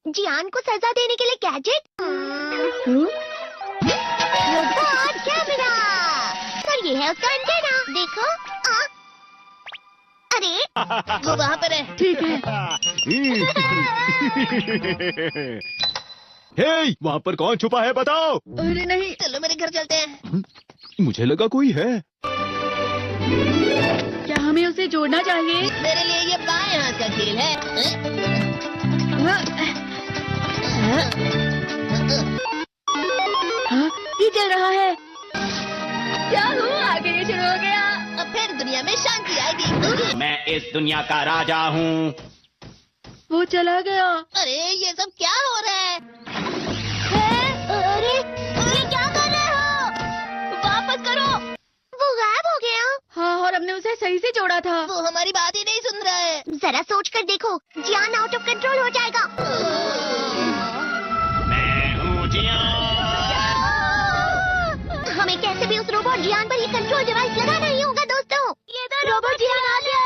जियान को सजा देने के लिए गैजेट? Robot camera. और ये है उसका एंटेना। देखो। अरे वो वहाँ पर है। ठीक है। हे, वहाँ पर कौन छुपा है बताओ? अरे नहीं। चलो मेरे घर चलते हैं। मुझे लगा कोई है। क्या हमें उसे जोड़ना चाहिए? मेरे लिए ये बाएं हाथ का खेल है। हाँ, ये चल रहा है। याहू, आगे ये शुरू हो गया। अब फिर दुनिया में शांति आएगी। मैं इस दुनिया का राजा हूँ। वो चला गया। अरे ये सब क्या हो रहा है? अरे ये क्या कर रहे हो? वापस करो। वो गायब हो गया। हाँ, और हमने उसे सही से जोड़ा था। वो हमारी बात ही नहीं सुन रहा है। जरा सोच कर देखो, जियान आउट ऑफ कंट्रोल हो जाएगा। मैं हूँ जियान। हमें कैसे भी उस रोबोट जियान पर ये कंट्रोल डिवाइस लगाना ही होगा दोस्तों। ये तो रोबोट जियान आ गया।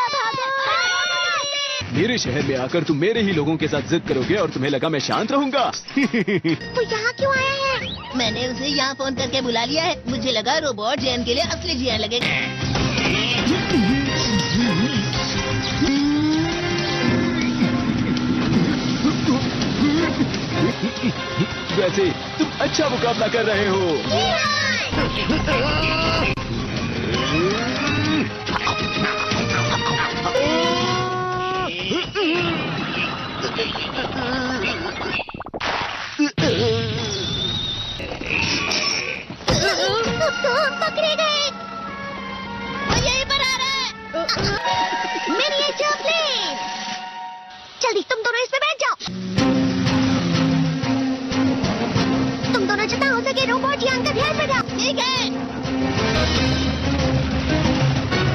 मेरे शहर में आकर तुम मेरे ही लोगों के साथ जिद करोगे और तुम्हें लगा मैं शांत रहूंगा। वो यहाँ क्यों आया है? मैंने उसे यहाँ फोन करके बुला लिया है। मुझे लगा रोबोट जियान के लिए असली जियान लगेगा। वैसे तुम अच्छा मुकाबला कर रहे हो। पकड़े गए। वो यहीं पर आ रहा है। मेरी ये चॉकलेट। जल्दी तुम दोनों इस पे बैठ जाओ। तुम दोनों जितना हो सके रोबोट जियान का ध्यान रखो। ठीक है।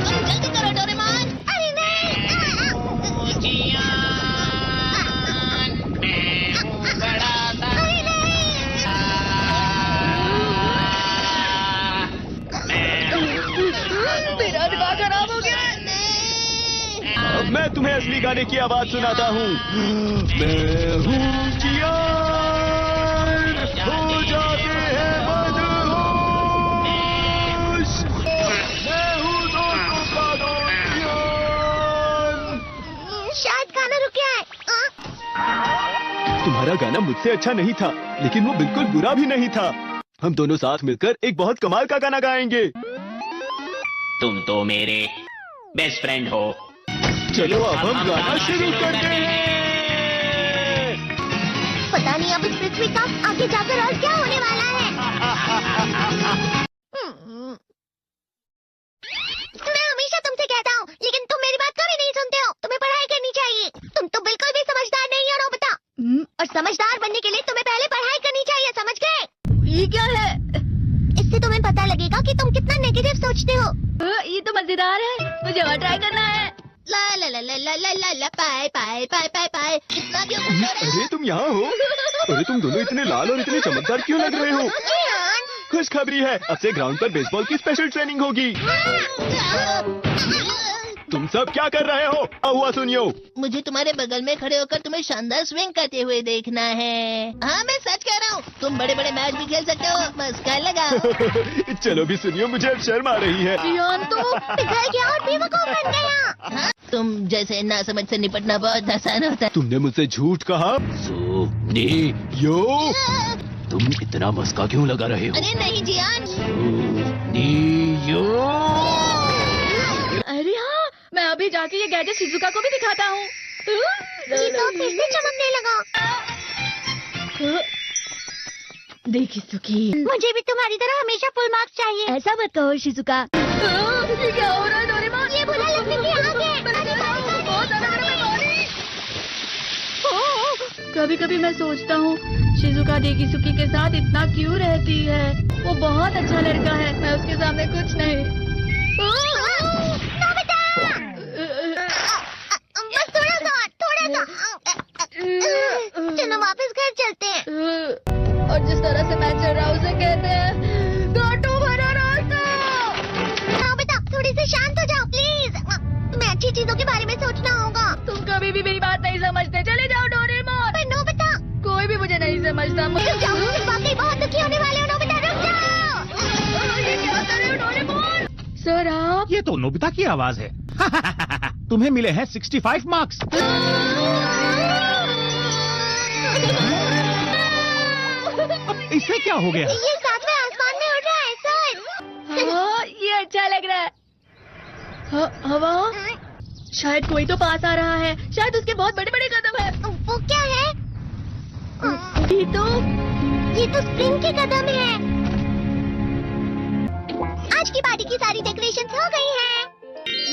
तुम जल्दी करो डोरेमोन। अरे नहीं। जियान, मैं हूँ बड़ा सा। अरे नहीं। मेरा दिमाग खराब हो गया। अब मैं तुम्हें असली गाने की आवाज सुनाता हूँ। मैं हूँ जियान, हो जाते हैं मदहोश। मैं हूँ दोस्तों का दोस्त जियान। शायद गाना रुक गया है। तुम्हारा गाना मुझसे अच्छा नहीं था, लेकिन वो बिल्कुल बुरा भी नहीं था। हम दोनों साथ मिलकर एक बहुत कमाल का गाना गाएंगे। तुम तो मेरे बेस्ट फ्रेंड हो। चलो अब हम गाना शुरू करते हैं। पता नहीं अब इस पृथ्वी का आगे जाकर और क्या होने वाला है। मैं हमेशा तुमसे कहता हूँ, लेकिन तुम मेरी बात कभी नहीं सुनते हो। तुम्हें पढ़ाई करनी चाहिए। तुम तो बिल्कुल भी समझदार नहीं हो नोबिता। और समझदार बनने के लिए तुम्हें पहले पढ़ाई करनी चाहिए, समझ गए? ये क्या है? इससे तुम्हें पता लगेगा कि तुम कितना नेगेटिव सोचते हो। ये तो मजेदार है। मुझे और ट्राई करना है। ला ला ला ला ला ला ला ला पाए पाए पाए पाए पाए। इतना क्यों खुश हो रहे हो? अरे तुम यहाँ हो? अरे तुम दोनों इतने लाल और इतने चमकदार क्यों लग रहे हो? जियान। खुशखबरी है, अब से ग्राउंड पर बेसबॉल की स्पेशल ट्रेनिंग होगी। तुम सब क्या कर रहे हो? हुआ सुनियो। मुझे तुम्हारे बगल में खड़े होकर तुम्हें शानदार स्विंग करते हुए देखना है। हाँ मैं सच कह रहा हूँ। तुम बड़े बड़े मैच भी खेल सकते हो। मस्का लगाओ। चलो भी सुनियो, मुझे अब शर्म आ रही है। जियान तो पिघल गया और बेवकूफ बन गया। हाँ? तुम जैसे नासमझ से निपटना बहुत आसान होता है। तुमने मुझसे झूठ कहा। यो, तुम इतना मस्का क्यों लगा रहे हो? अरे नहीं जियान। यो। अरे हाँ, मैं अभी जाके ये गैजेट शिजुका को भी दिखाता हूँ। चीता फिर से चमकने लगा। देखी सुखी, मुझे भी तुम्हारी तरह हमेशा फुल मार्क्स चाहिए। ऐसा मत कहो शिजुका। ये क्या हो रहा है डोरेमोन? ये बुरा लगने की आग है। कभी कभी मैं सोचता हूँ शिजुका देगी के साथ इतना क्यों रहती है। वो बहुत अच्छा लड़का है। मैं उसके सामने कुछ नहीं। नोबिता! बस थोड़ा सा। चलो वापस घर चलते हैं। और जिस तरह से मैं चल रहा हूँ उसे कहते हैं घाटों भरा रास्ता। नोबिता थोड़ी सी शांत हो जाओ प्लीज। तुम्हें अच्छी चीजों के बारे में सोचना होगा। तुम कभी भी मेरी बात नहीं समझते। चले जाओ डोरेमोन। पर नोबिता रुक जाओ, तुम वाकई बहुत दुखी होने वाले हो नोबिता, रुक जाओ। ये क्या कर रहे हो डोरेमोन? सर आप ये तो नोबिता की आवाज है। तुम्हें मिले हैं 65 मार्क्स। इसे क्या हो गया? ये सातवें आसमान में उड़ रहा है सर। हाँ, ये अच्छा लग रहा है। हवा शायद कोई तो पास आ रहा है, शायद उसके बहुत बड़े बड़े कदम है। वो क्या है? ये तो स्प्रिंग के कदम है। आज की पार्टी की सारी डेकोरेशंस हो गई हैं।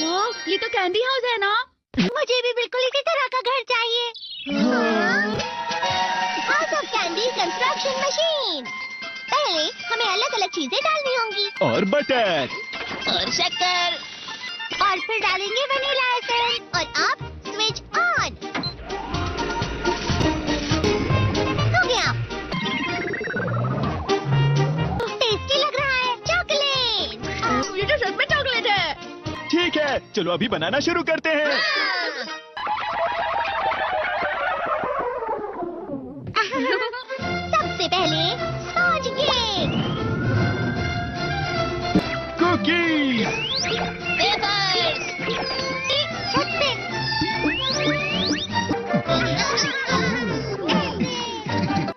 वाह, ये तो कैंडी हाउस है ना? मुझे भी बिल्कुल इसी तरह का घर चाहिए। House of candy construction machine. पहले हमें अलग अलग चीजें डालनी होंगी और बटर और शक्कर, और फिर डालेंगे वनीला एसेंस और अब स्विच ऑन। हो गया। टेस्टी लग रहा है। चॉकलेट। ये तो सच में चॉकलेट है। ठीक है, चलो अभी बनाना शुरू करते हैं। सबसे पहले स्पॉन्ज केक, कुकीज, वेफर्स, छत पे।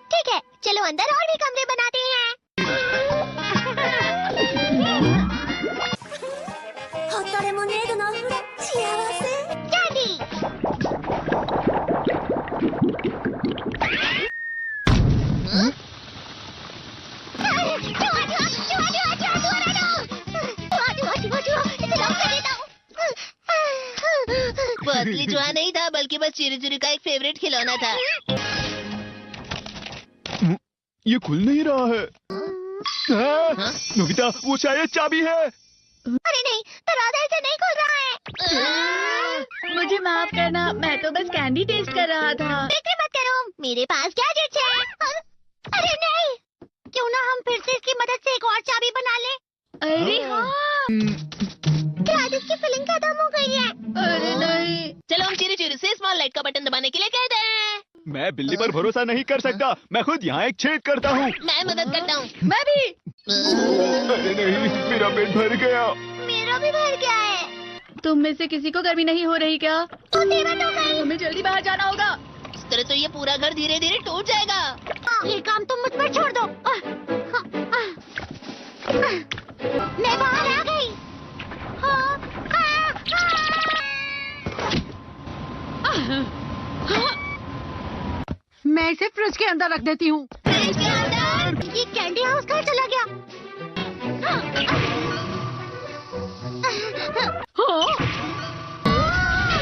ठीक है, चलो अंदर और भी कमरे बनाते हैं। कैंडी। असली जुआ नहीं था, बल्कि बस चिरी चिरी का एक फेवरेट खिलौना था। ये खुल नहीं रहा है। हाँ? नोबिता, वो शायद चाबी है। अरे नहीं, दरवाजा ऐसे नहीं खुल रहा है। मुझे माफ करना, मैं तो बस कैंडी टेस्ट कर रहा था। फिक्र मत करो, मेरे पास गैजेट्स है। अरे नहीं, क्यों ना हम फिर से इसकी मदद से एक और चाबी बना ले। अरे हाँ, शायद इसकी फिलिंग खत्म हो गई है। अरे नहीं। चलो हम चिरी चिरी से स्मॉल लाइट का बटन दबाने के लिए कहते हैं। मैं बिल्ली पर भरोसा नहीं कर सकता। मैं खुद यहाँ एक छेद करता हूँ। मैं मदद करता हूँ। मैं भी। अरे नहीं, मेरा पेट भर गया। मेरा भी भर गया है। तुम में से किसी को गर्मी नहीं हो रही क्या? तो सेवन हो गई। हमें जल्दी बाहर जाना होगा। इस तरह तो ये पूरा घर धीरे धीरे टूट जाएगा। ये काम तुम मुझ पर छोड़ दो। मैं बाहर आ गई। मैं इसे फ्रिज के अंदर रख देती हूँ। फ्रिज के अंदर? ये कैंडी हाउस कहाँ चला गया?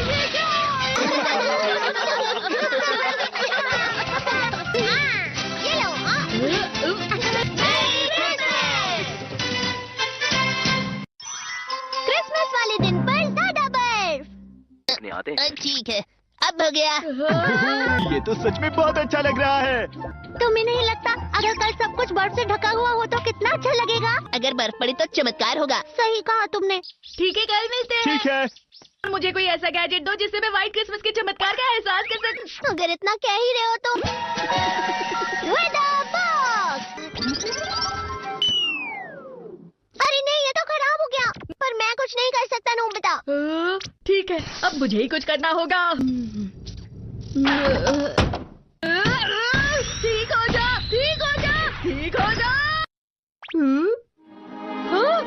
ये क्या? ये लो। क्रिसमस वाले दिन पर ज्यादा बर्फ। ठीक है, अब हो गया। ये तो सच में बहुत अच्छा लग रहा है। तुम्हें नहीं लगता अगर कल सब कुछ बर्फ से ढका हुआ हो तो कितना अच्छा लगेगा? अगर बर्फ पड़ी तो चमत्कार होगा। सही कहा तुमने। ठीक है, कल मिलते हैं। ठीक है। मुझे कोई ऐसा गैजेट दो जिससे मैं व्हाइट क्रिसमस के चमत्कार का एहसास कर सकूं। अगर इतना कह ही रहे हो तो वेदर बॉक्स। अरे नहीं, ये तो खराब हो गया। पर मैं कुछ नहीं कर सकता नोबिता। ठीक है, अब मुझे ही कुछ करना होगा। ठीक हो जा, ठीक हो जा, ठीक हो जा। हाँ?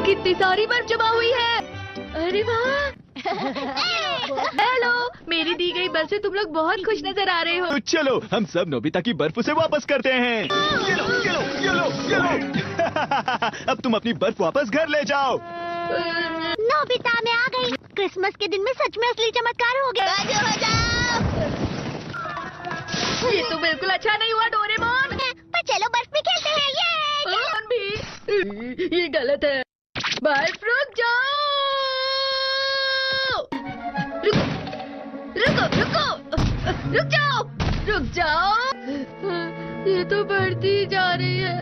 कितनी सारी बर्फ जमा हुई है। अरे वाह। हेलो, मेरी दी गई बर्फ से तुम लोग बहुत खुश नजर आ रहे हो। तो चलो हम सब नोबिता की बर्फ उसे वापस करते हैं। ये लो, ये लो, ये लो, ये लो। अब तुम अपनी बर्फ वापस घर ले जाओ। नोबिता मैं आ गई। क्रिसमस के दिन में सच में असली चमत्कार हो गया। बाजू हो जाओ। ये तो बिल्कुल अच्छा नहीं हुआ डोरेमोन। पर चलो बर्फ में खेलते हैं। ये डोरेमोन भी। ये गलत है। बर्फ रुक जाओ। रुको, रुको, रुको, रुक जाओ, रुक जाओ। ये तो बढ़ती जा रही है।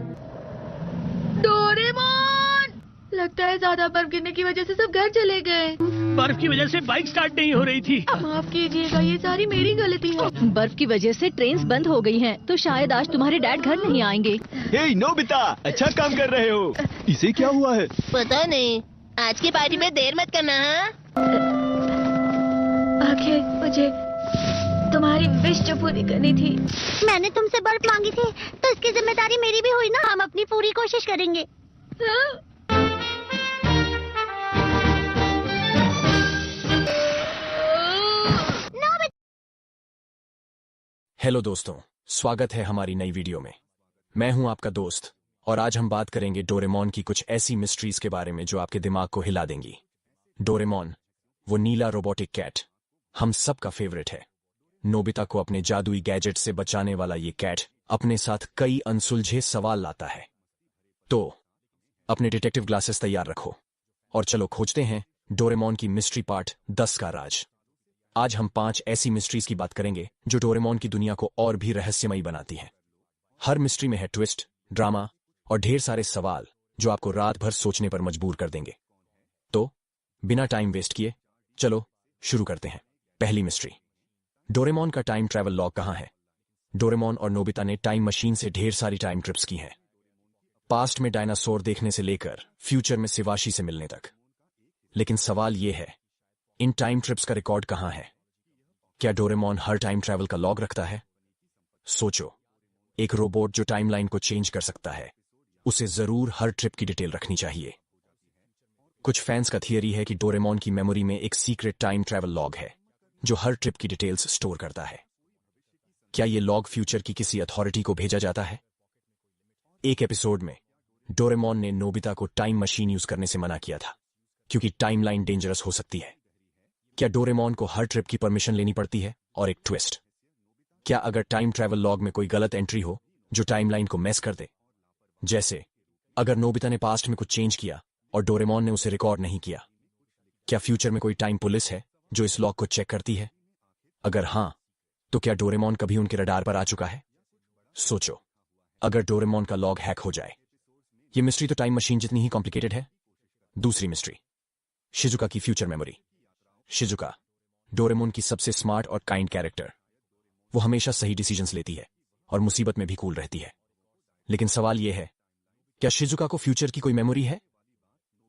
डोरेमोन, लगता है ज्यादा बर्फ गिरने की वजह से सब घर चले गए। बर्फ की वजह से बाइक स्टार्ट नहीं हो रही थी। माफ कीजिएगा, ये सारी मेरी गलती है। बर्फ की वजह से ट्रेन्स बंद हो गई हैं, तो शायद आज तुम्हारे डैड घर नहीं आएंगे। हे नोबिता, अच्छा काम कर रहे हो। इसे क्या हुआ है? पता नहीं, आज की पार्टी में देर मत करना। हाँ, आखिर मुझे तुम्हारी विश जो पूरी करनी थी। मैंने तुमसे बर्फ मांगी थी, तो इसकी जिम्मेदारी मेरी भी हुई ना। हम अपनी पूरी कोशिश करेंगे। हेलो दोस्तों, स्वागत है हमारी नई वीडियो में। मैं हूं आपका दोस्त और आज हम बात करेंगे डोरेमोन की कुछ ऐसी मिस्ट्रीज के बारे में जो आपके दिमाग को हिला देंगी। डोरेमोन, वो नीला रोबोटिक कैट, हम सबका फेवरेट है। नोबिता को अपने जादुई गैजेट से बचाने वाला ये कैट अपने साथ कई अनसुलझे सवाल लाता है। तो अपने डिटेक्टिव ग्लासेस तैयार रखो और चलो खोजते हैं डोरेमोन की मिस्ट्री पार्ट 10 का राज। आज हम 5 ऐसी मिस्ट्रीज की बात करेंगे जो डोरेमोन की दुनिया को और भी रहस्यमयी बनाती हैं। हर मिस्ट्री में है ट्विस्ट, ड्रामा और ढेर सारे सवाल जो आपको रात भर सोचने पर मजबूर कर देंगे। तो बिना टाइम वेस्ट किए चलो शुरू करते हैं। पहली मिस्ट्री, डोरेमोन का टाइम ट्रैवल लॉग कहां है? डोरेमोन और नोबिता ने टाइम मशीन से ढेर सारी टाइम ट्रिप्स की हैं। पास्ट में डायनासोर देखने से लेकर फ्यूचर में शिवाशी से मिलने तक। लेकिन सवाल यह है, इन टाइम ट्रिप्स का रिकॉर्ड कहां है? क्या डोरेमोन हर टाइम ट्रैवल का लॉग रखता है? सोचो, एक रोबोट जो टाइमलाइन को चेंज कर सकता है, उसे जरूर हर ट्रिप की डिटेल रखनी चाहिए। कुछ फैंस का थियरी है कि डोरेमोन की मेमोरी में एक सीक्रेट टाइम ट्रैवल लॉग है जो हर ट्रिप की डिटेल्स स्टोर करता है। क्या यह लॉग फ्यूचर की किसी अथॉरिटी को भेजा जाता है? एक एपिसोड में डोरेमोन ने नोबिता को टाइम मशीन यूज करने से मना किया था क्योंकि टाइमलाइन डेंजरस हो सकती है। क्या डोरेमोन को हर ट्रिप की परमिशन लेनी पड़ती है? और एक ट्विस्ट, क्या अगर टाइम ट्रैवल लॉग में कोई गलत एंट्री हो जो टाइमलाइन को मेस कर दे? जैसे अगर नोबिता ने पास्ट में कुछ चेंज किया और डोरेमोन ने उसे रिकॉर्ड नहीं किया, क्या फ्यूचर में कोई टाइम पुलिस है जो इस लॉग को चेक करती है? अगर हां, तो क्या डोरेमोन कभी उनके रडार पर आ चुका है? सोचो, अगर डोरेमोन का लॉग हैक हो जाए। यह मिस्ट्री तो टाइम मशीन जितनी ही कॉम्प्लिकेटेड है। दूसरी मिस्ट्री, शिजुका की फ्यूचर मेमोरी। शिजुका, डोरेमोन की सबसे स्मार्ट और काइंड कैरेक्टर। वो हमेशा सही डिसीजंस लेती है और मुसीबत में भी कूल रहती है। लेकिन सवाल यह है, क्या शिजुका को फ्यूचर की कोई मेमोरी है?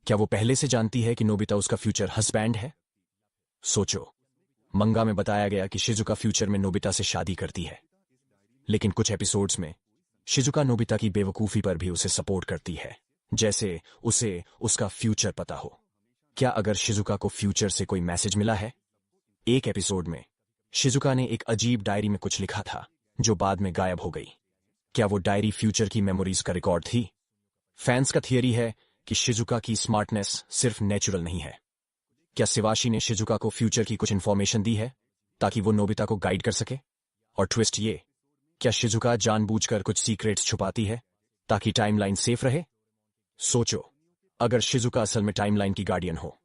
क्या वो पहले से जानती है कि नोबिता उसका फ्यूचर हस्बैंड है? सोचो, मंगा में बताया गया कि शिजुका फ्यूचर में नोबिता से शादी करती है, लेकिन कुछ एपिसोड्स में शिजुका नोबिता की बेवकूफी पर भी उसे सपोर्ट करती है, जैसे उसे उसका फ्यूचर पता हो। क्या अगर शिजुका को फ्यूचर से कोई मैसेज मिला है? एक एपिसोड में शिजुका ने एक अजीब डायरी में कुछ लिखा था जो बाद में गायब हो गई। क्या वो डायरी फ्यूचर की मेमोरीज का रिकॉर्ड थी? फैंस का थियरी है कि शिजुका की स्मार्टनेस सिर्फ नेचुरल नहीं है। क्या शिवाशी ने शिजुका को फ्यूचर की कुछ इंफॉर्मेशन दी है ताकि वो नोबिता को गाइड कर सके? और ट्विस्ट ये, क्या शिजुका जानबूझकर कुछ सीक्रेट्स छुपाती है ताकि टाइमलाइन सेफ रहे? सोचो, अगर शिजुका असल में टाइमलाइन की गार्डियन हो।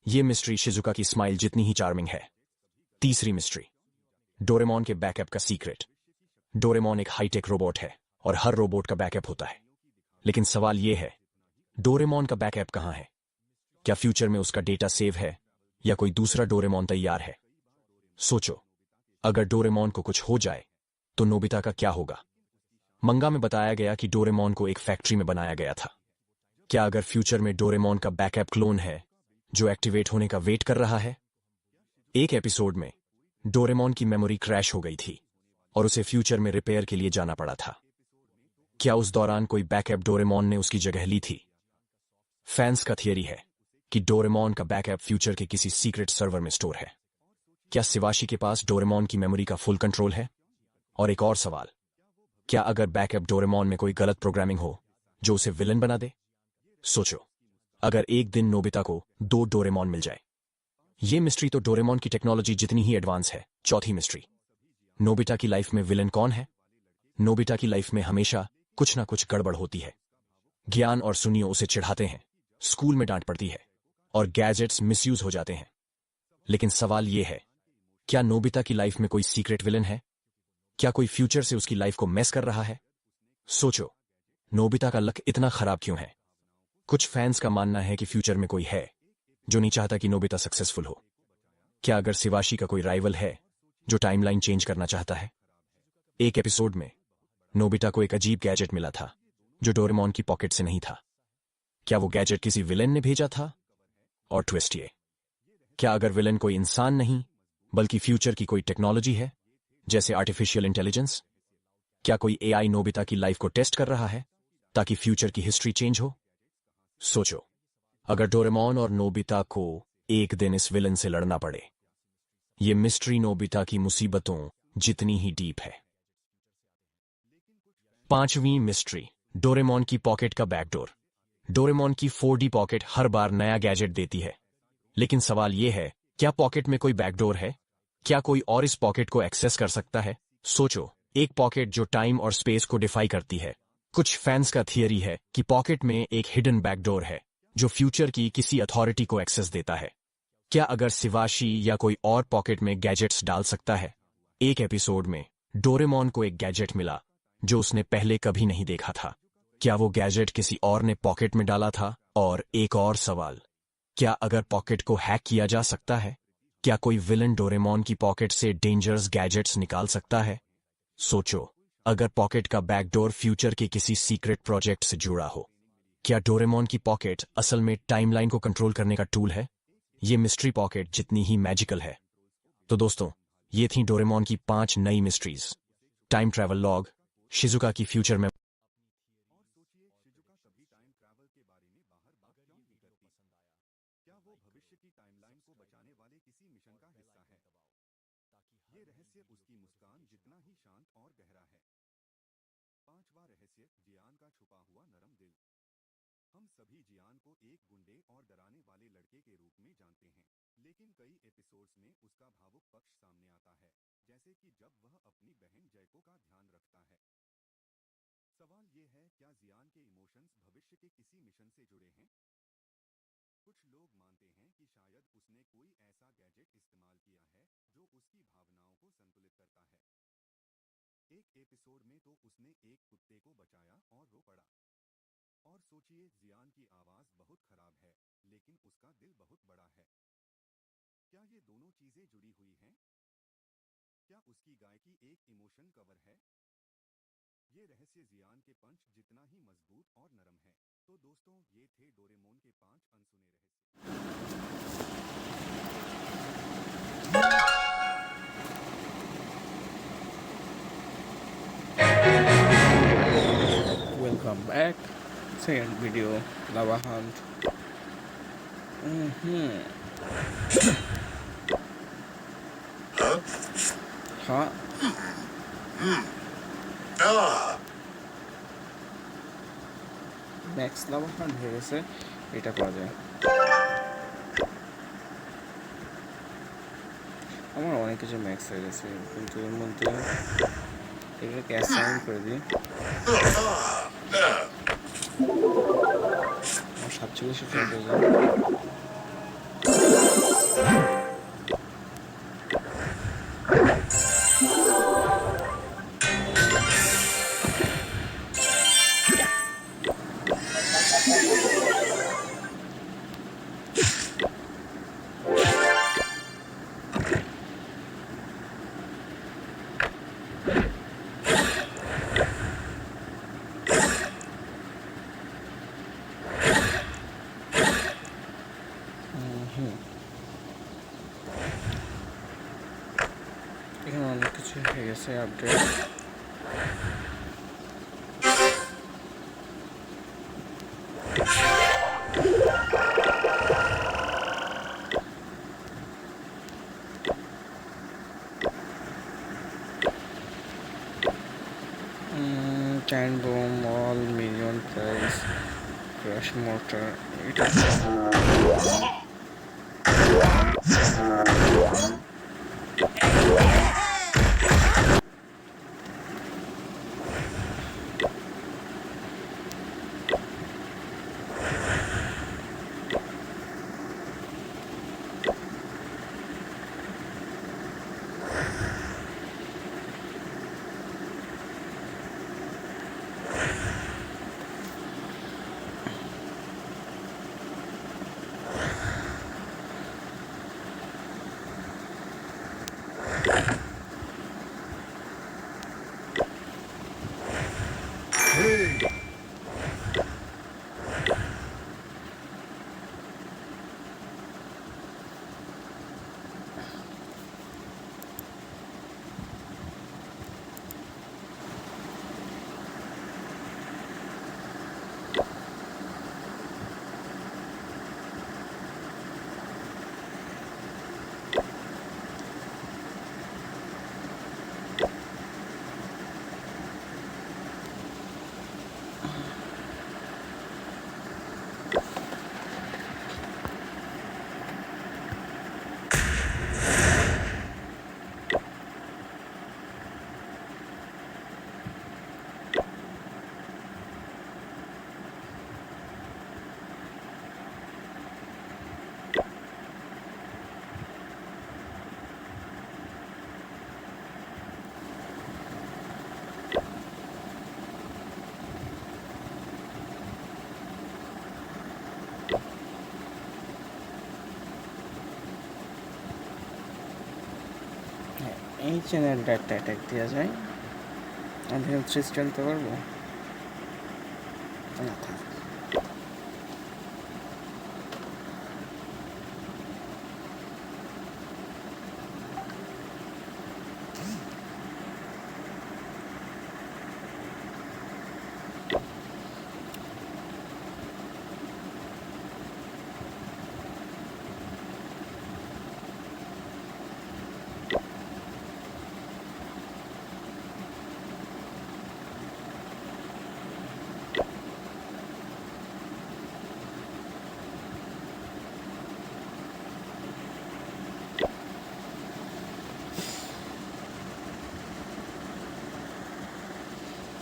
यह मिस्ट्री शिजुका की स्माइल जितनी ही चार्मिंग है। तीसरी मिस्ट्री, डोरेमोन के बैकअप का सीक्रेट। डोरेमोन एक हाईटेक रोबोट है और हर रोबोट का बैकअप होता है। लेकिन सवाल यह है, डोरेमोन का बैकअप कहां है? क्या फ्यूचर में उसका डेटा सेव है या कोई दूसरा डोरेमोन तैयार है? सोचो, अगर डोरेमोन को कुछ हो जाए तो नोबिता का क्या होगा? मंगा में बताया गया कि डोरेमोन को एक फैक्ट्री में बनाया गया था। क्या अगर फ्यूचर में डोरेमोन का बैकअप क्लोन है जो एक्टिवेट होने का वेट कर रहा है? एक एपिसोड में डोरेमोन की मेमोरी क्रैश हो गई थी और उसे फ्यूचर में रिपेयर के लिए जाना पड़ा था। क्या उस दौरान कोई बैकअप डोरेमोन ने उसकी जगह ली थी? फैंस का थियरी है कि डोरेमोन का बैकअप फ्यूचर के किसी सीक्रेट सर्वर में स्टोर है। क्या शिवाशी के पास डोरेमोन की मेमोरी का फुल कंट्रोल है? और एक और सवाल, क्या अगर बैकअप डोरेमोन में कोई गलत प्रोग्रामिंग हो जो उसे विलन बना दे? सोचो, अगर एक दिन नोबिता को 2 डोरेमोन मिल जाए। ये मिस्ट्री तो डोरेमोन की टेक्नोलॉजी जितनी ही एडवांस है। चौथी मिस्ट्री, नोबिता की लाइफ में विलन कौन है? नोबिता की लाइफ में हमेशा कुछ ना कुछ गड़बड़ होती है। ज्ञान और सुनियो उसे चिढ़ाते हैं, स्कूल में डांट पड़ती है और गैजेट्स मिसयूज हो जाते हैं। लेकिन सवाल यह है, क्या नोबिता की लाइफ में कोई सीक्रेट विलन है? क्या कोई फ्यूचर से उसकी लाइफ को मेस कर रहा है? सोचो, नोबिता का लक इतना खराब क्यों है? कुछ फैंस का मानना है कि फ्यूचर में कोई है जो नहीं चाहता कि नोबिता सक्सेसफुल हो? क्या अगर शिवाशी का कोई राइवल है जो टाइमलाइन चेंज करना चाहता है? एक एपिसोड में नोबिता को एक अजीब गैजेट मिला था जो डोरेमोन की पॉकेट से नहीं था। क्या वो गैजेट किसी विलेन ने भेजा था? और ट्विस्ट ये, क्या अगर विलेन कोई इंसान नहीं बल्कि फ्यूचर की कोई टेक्नोलॉजी है, जैसे आर्टिफिशियल इंटेलिजेंस? क्या कोई एआई नोबिता की लाइफ को टेस्ट कर रहा है ताकि फ्यूचर की हिस्ट्री चेंज हो? सोचो, अगर डोरेमोन और नोबिता को एक दिन इस विलेन से लड़ना पड़े। ये मिस्ट्री नोबिता की मुसीबतों जितनी ही डीप है। 5वीं मिस्ट्री, डोरेमोन की पॉकेट का बैकडोर। डोरेमोन की 4D पॉकेट हर बार नया गैजेट देती है, लेकिन सवाल यह है, क्या पॉकेट में कोई बैकडोर है? क्या कोई और इस पॉकेट को एक्सेस कर सकता है? सोचो, एक पॉकेट जो टाइम और स्पेस को डिफाई करती है। कुछ फैंस का थियरी है कि पॉकेट में एक हिडन बैकडोर है जो फ्यूचर की किसी अथॉरिटी को एक्सेस देता है। क्या अगर शिवाशी या कोई और पॉकेट में गैजेट्स डाल सकता है? एक एपिसोड में डोरेमोन को एक गैजेट मिला जो उसने पहले कभी नहीं देखा था। क्या वो गैजेट किसी और ने पॉकेट में डाला था? और एक और सवाल, क्या अगर पॉकेट को हैक किया जा सकता है? क्या कोई विलन डोरेमोन की पॉकेट से डेंजरस गैजेट्स निकाल सकता है? सोचो, अगर पॉकेट का बैकडोर फ्यूचर के किसी सीक्रेट प्रोजेक्ट से जुड़ा हो। क्या डोरेमोन की पॉकेट असल में टाइमलाइन को कंट्रोल करने का टूल है? ये मिस्ट्री पॉकेट जितनी ही मैजिकल है। तो दोस्तों, ये थी डोरेमोन की 5 नई mysteries. Time travel log, Shizuka की फ्यूचर में। क्या वो भविष्य की टाइमलाइन को बचाने वाले किसी मिशन का हिस्सा है? ये रहस्य उसकी मुस्कान जितना ही शांत और गहरा है। 5वां रहस्य, जियान का छुपा हुआ नरम दिल। हम सभी जियान को एक गुंडे और डराने वाले लड़के के रूप में जानते हैं, लेकिन कई एपिसोड्स में उसका भावुक पक्ष सामने आता है, जैसे कि जब वह अपनी बहन जयको का ध्यान रखता है। सवाल ये है, क्या जियान के इमोशंस भविष्य के किसी मिशन से जुड़े हैं? कुछ लोग मानते हैं कि शायद उसने कोई ऐसा गैजेट इस्तेमाल किया है जो उसकी भावनाओं को संतुलित करता है। एक एपिसोड में तो उसने एक कुत्ते को बचाया और रो पड़ा। और सोचिए, जियान की आवाज बहुत खराब है, लेकिन उसका दिल बहुत बड़ा है। क्या ये दोनों चीजें जुड़ी हुई हैं? क्या उसकी गायकी एक इमोशन कवर है? ये रहस्य जियान के पंच जितना ही मजबूत और नरम है। तो दोस्तों, ये थे डोरेमोन के 5 अनसुने रहस्य। Welcome back. Second video, Lava Hunt. Huh? Next Lava Hunt হয়ে গেছে, এটা পাওয়া যায়। আমার অনেক কিছু ম্যাক্স হয়ে গেছে, কিন্তু এর মধ্যে এটাকে অ্যাসাইন করে দিই। আমার 47 ফ্রেন্ড হয়ে যায়। এখানে অনেক কিছু হয়ে গেছে update. Time bomb, all million price, crash motor, এটা এই চ্যানেলটা একটা অ্যাটাক দেওয়া যায়। আমি 3 স্টার দিতে পারবো না? থাক।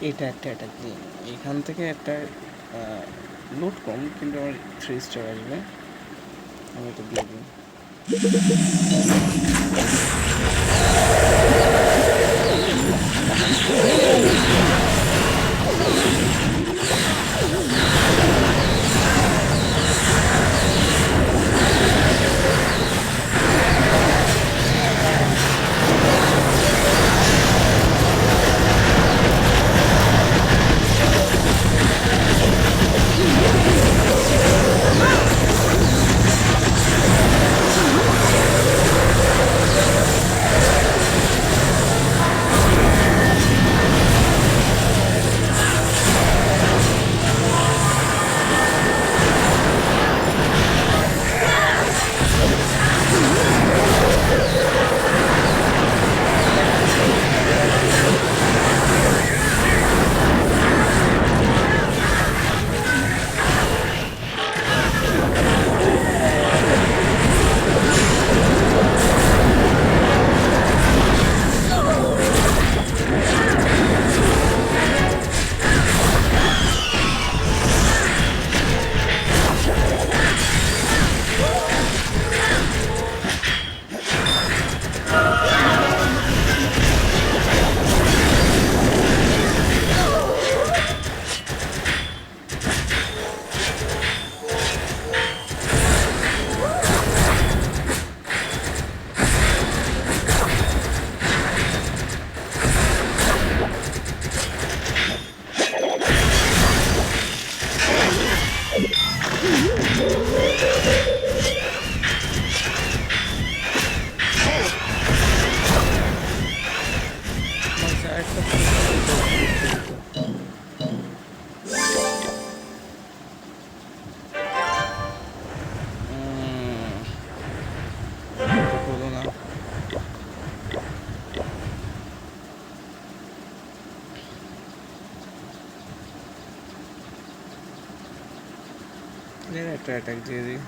এটা একটা অ্যাটাক দিই, এখান থেকে একটা লুট কম, কিন্তু আমার 3 স্টার আসবে। আমি এটা দিয়ে দিই। একটা অ্যাটাক দিয়ে দিই।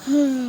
Hmm.